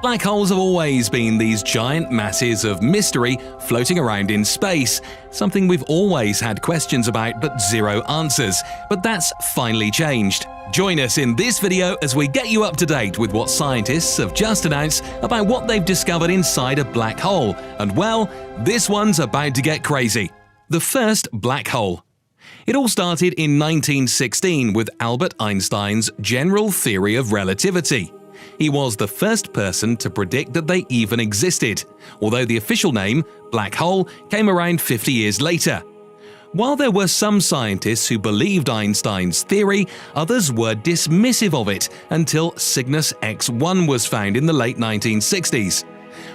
Black holes have always been these giant masses of mystery floating around in space, something we've always had questions about but zero answers. But that's finally changed. Join us in this video as we get you up to date with what scientists have just announced about what they've discovered inside a black hole. And well, this one's about to get crazy. The first black hole. It all started in 1916 with Albert Einstein's general theory of relativity. He was the first person to predict that they even existed, although the official name, black hole, came around 50 years later. While there were some scientists who believed Einstein's theory, others were dismissive of it until Cygnus X1 was found in the late 1960s.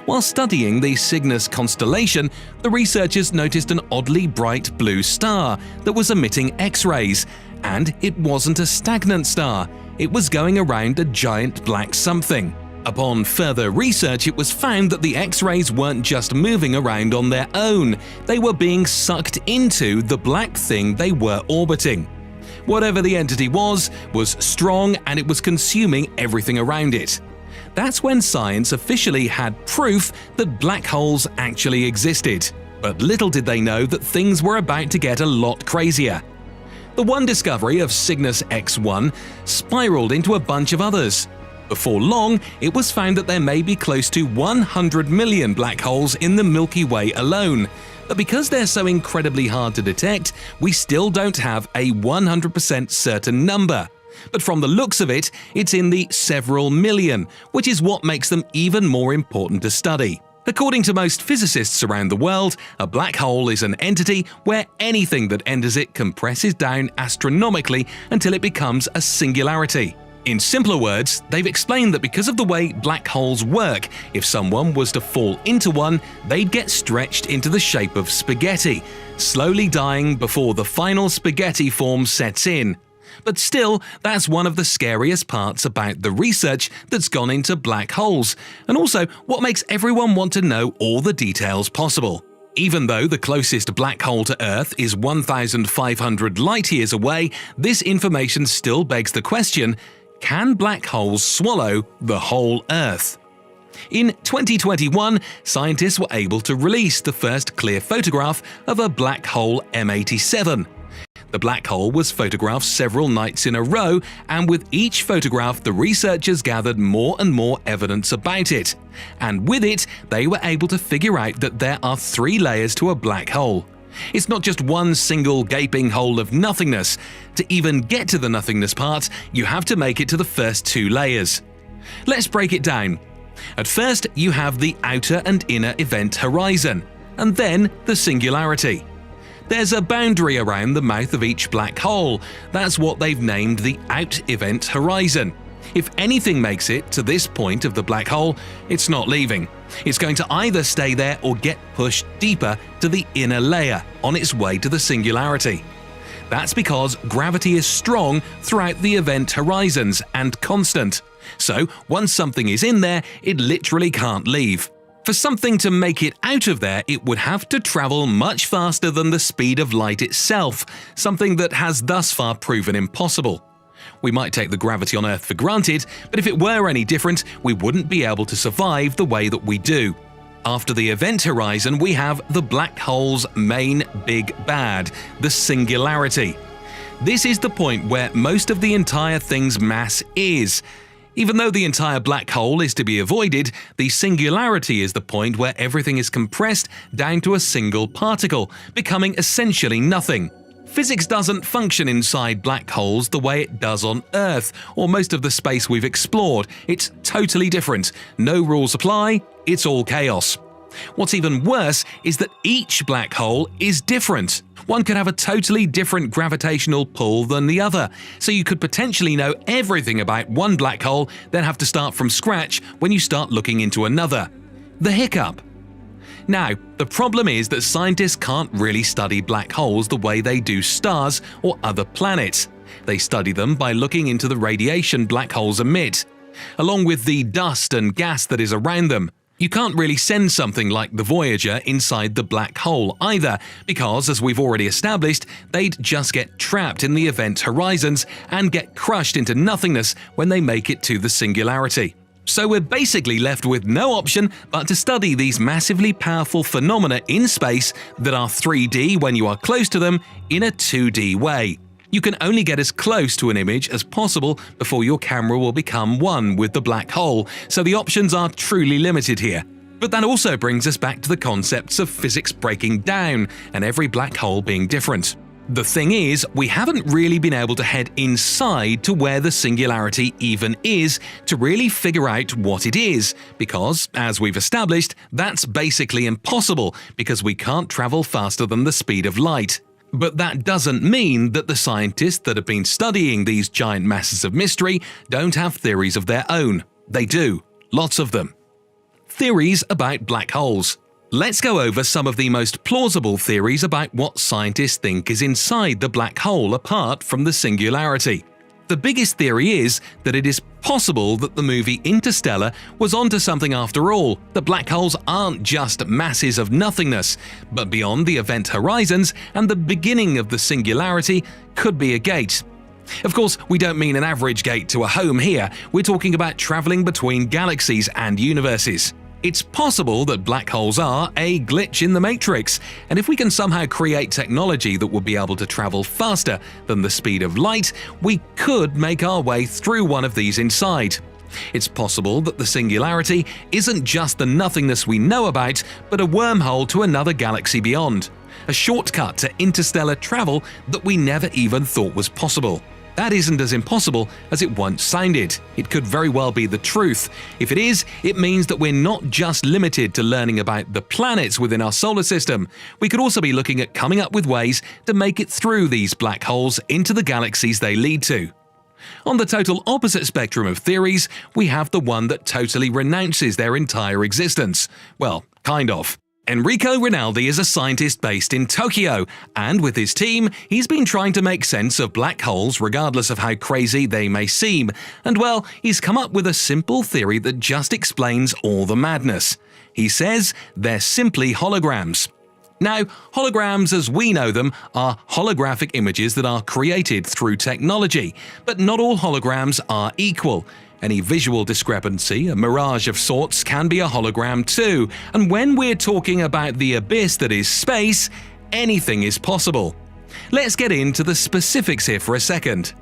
While studying the Cygnus constellation, the researchers noticed an oddly bright blue star that was emitting X-rays, and it wasn't a stagnant star. It was going around a giant black something. Upon further research, it was found that the X-rays weren't just moving around on their own, they were being sucked into the black thing they were orbiting. Whatever the entity was strong and it was consuming everything around it. That's when science officially had proof that black holes actually existed. But little did they know that things were about to get a lot crazier. The one discovery of Cygnus X1 spiraled into a bunch of others. Before long, it was found that there may be close to 100 million black holes in the Milky Way alone. But because they're so incredibly hard to detect, we still don't have a 100% certain number. But from the looks of it, it's in the several million, which is what makes them even more important to study. According to most physicists around the world, a black hole is an entity where anything that enters it compresses down astronomically until it becomes a singularity. In simpler words, they've explained that because of the way black holes work, if someone was to fall into one, they'd get stretched into the shape of spaghetti, slowly dying before the final spaghetti form sets in. But still, that's one of the scariest parts about the research that's gone into black holes, and also what makes everyone want to know all the details possible. Even though the closest black hole to Earth is 1,500 light-years away, this information still begs the question, can black holes swallow the whole Earth? In 2021, scientists were able to release the first clear photograph of a black hole M87. The black hole was photographed several nights in a row, and with each photograph the researchers gathered more and more evidence about it. And with it, they were able to figure out that there are 3 layers to a black hole. It's not just one single gaping hole of nothingness. To even get to the nothingness part, you have to make it to the first 2 layers. Let's break it down. At first, you have the outer and inner event horizon, and then the singularity. There's a boundary around the mouth of each black hole. That's what they've named the out event horizon. If anything makes it to this point of the black hole, it's not leaving. It's going to either stay there or get pushed deeper to the inner layer on its way to the singularity. That's because gravity is strong throughout the event horizons and constant. So once something is in there, it literally can't leave. For something to make it out of there, it would have to travel much faster than the speed of light itself, something that has thus far proven impossible. We might take the gravity on Earth for granted, but if it were any different, we wouldn't be able to survive the way that we do. After the event horizon, we have the black hole's main big bad, the singularity. This is the point where most of the entire thing's mass is. Even though the entire black hole is to be avoided, the singularity is the point where everything is compressed down to a single particle, becoming essentially nothing. Physics doesn't function inside black holes the way it does on Earth, or most of the space we've explored. It's totally different. No rules apply, it's all chaos. What's even worse is that each black hole is different. One could have a totally different gravitational pull than the other, so you could potentially know everything about one black hole, then have to start from scratch when you start looking into another. The hiccup. Now, the problem is that scientists can't really study black holes the way they do stars or other planets. They study them by looking into the radiation black holes emit, along with the dust and gas that is around them. You can't really send something like the Voyager inside the black hole either, because, as we've already established, they'd just get trapped in the event horizons and get crushed into nothingness when they make it to the singularity. So we're basically left with no option but to study these massively powerful phenomena in space that are 3D when you are close to them in a 2D way. You can only get as close to an image as possible before your camera will become one with the black hole, so the options are truly limited here. But that also brings us back to the concepts of physics breaking down and every black hole being different. The thing is, we haven't really been able to head inside to where the singularity even is to really figure out what it is, because, as we've established, that's basically impossible because we can't travel faster than the speed of light. But that doesn't mean that the scientists that have been studying these giant masses of mystery don't have theories of their own. They do. Lots of them. Theories about black holes. Let's go over some of the most plausible theories about what scientists think is inside the black hole apart from the singularity. The biggest theory is that it is possible that the movie Interstellar was onto something after all, that black holes aren't just masses of nothingness, but beyond the event horizons and the beginning of the singularity could be a gate. Of course, we don't mean an average gate to a home here, we're talking about traveling between galaxies and universes. It's possible that black holes are a glitch in the matrix, and if we can somehow create technology that will be able to travel faster than the speed of light, we could make our way through one of these inside. It's possible that the singularity isn't just the nothingness we know about, but a wormhole to another galaxy beyond. A shortcut to interstellar travel that we never even thought was possible. That isn't as impossible as it once sounded. It could very well be the truth. If it is, it means that we're not just limited to learning about the planets within our solar system. We could also be looking at coming up with ways to make it through these black holes into the galaxies they lead to. On the total opposite spectrum of theories, we have the one that totally renounces their entire existence. Well, kind of. Enrico Rinaldi is a scientist based in Tokyo, and with his team, he's been trying to make sense of black holes regardless of how crazy they may seem, and well, he's come up with a simple theory that just explains all the madness. He says they're simply holograms. Now, holograms as we know them are holographic images that are created through technology, but not all holograms are equal. Any visual discrepancy, a mirage of sorts, can be a hologram too, and when we're talking about the abyss that is space, anything is possible. Let's get into the specifics here for a second.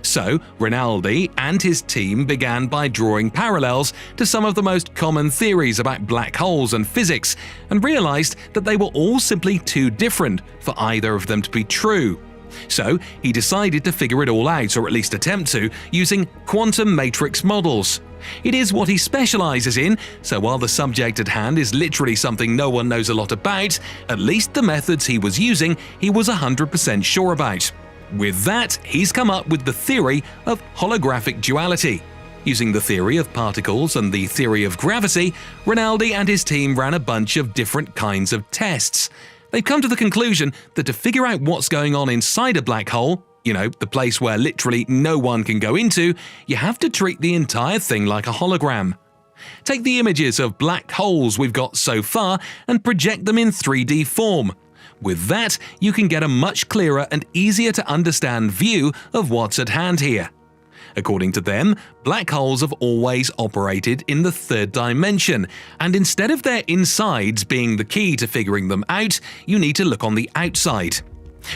So, Rinaldi and his team began by drawing parallels to some of the most common theories about black holes and physics, and realized that they were all simply too different for either of them to be true. So, he decided to figure it all out, or at least attempt to, using quantum matrix models. It is what he specializes in, so while the subject at hand is literally something no one knows a lot about, at least the methods he was using he was 100% sure about. With that, he's come up with the theory of holographic duality. Using the theory of particles and the theory of gravity, Rinaldi and his team ran a bunch of different kinds of tests. They've come to the conclusion that to figure out what's going on inside a black hole, the place where literally no one can go into, you have to treat the entire thing like a hologram. Take the images of black holes we've got so far and project them in 3D form. With that, you can get a much clearer and easier to understand view of what's at hand here. According to them, black holes have always operated in the third dimension, and instead of their insides being the key to figuring them out, you need to look on the outside.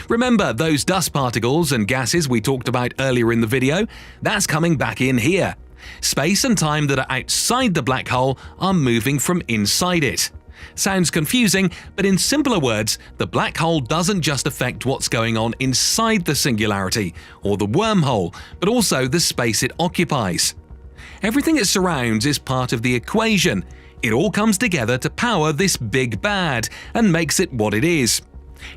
Remember those dust particles and gases we talked about earlier in the video? That's coming back in here. Space and time that are outside the black hole are moving from inside it. Sounds confusing, but in simpler words, the black hole doesn't just affect what's going on inside the singularity or the wormhole, but also the space it occupies. Everything it surrounds is part of the equation. It all comes together to power this big bad and makes it what it is.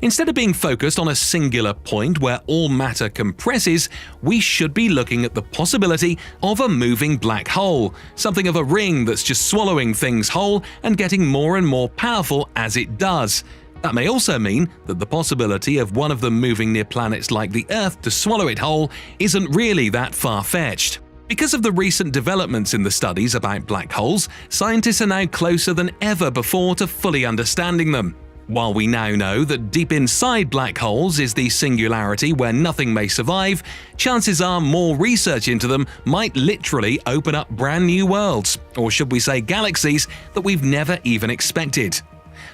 Instead of being focused on a singular point where all matter compresses, we should be looking at the possibility of a moving black hole, something of a ring that's just swallowing things whole and getting more and more powerful as it does. That may also mean that the possibility of one of them moving near planets like the Earth to swallow it whole isn't really that far-fetched. Because of the recent developments in the studies about black holes, scientists are now closer than ever before to fully understanding them. While we now know that deep inside black holes is the singularity where nothing may survive, chances are more research into them might literally open up brand new worlds, or should we say galaxies, that we've never even expected.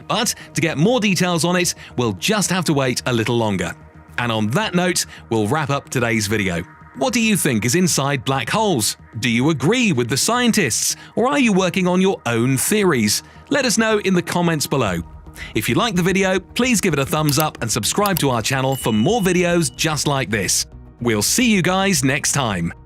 But to get more details on it, we'll just have to wait a little longer. And on that note, we'll wrap up today's video. What do you think is inside black holes? Do you agree with the scientists, or are you working on your own theories? Let us know in the comments below. If you liked the video, please give it a thumbs up and subscribe to our channel for more videos just like this. We'll see you guys next time.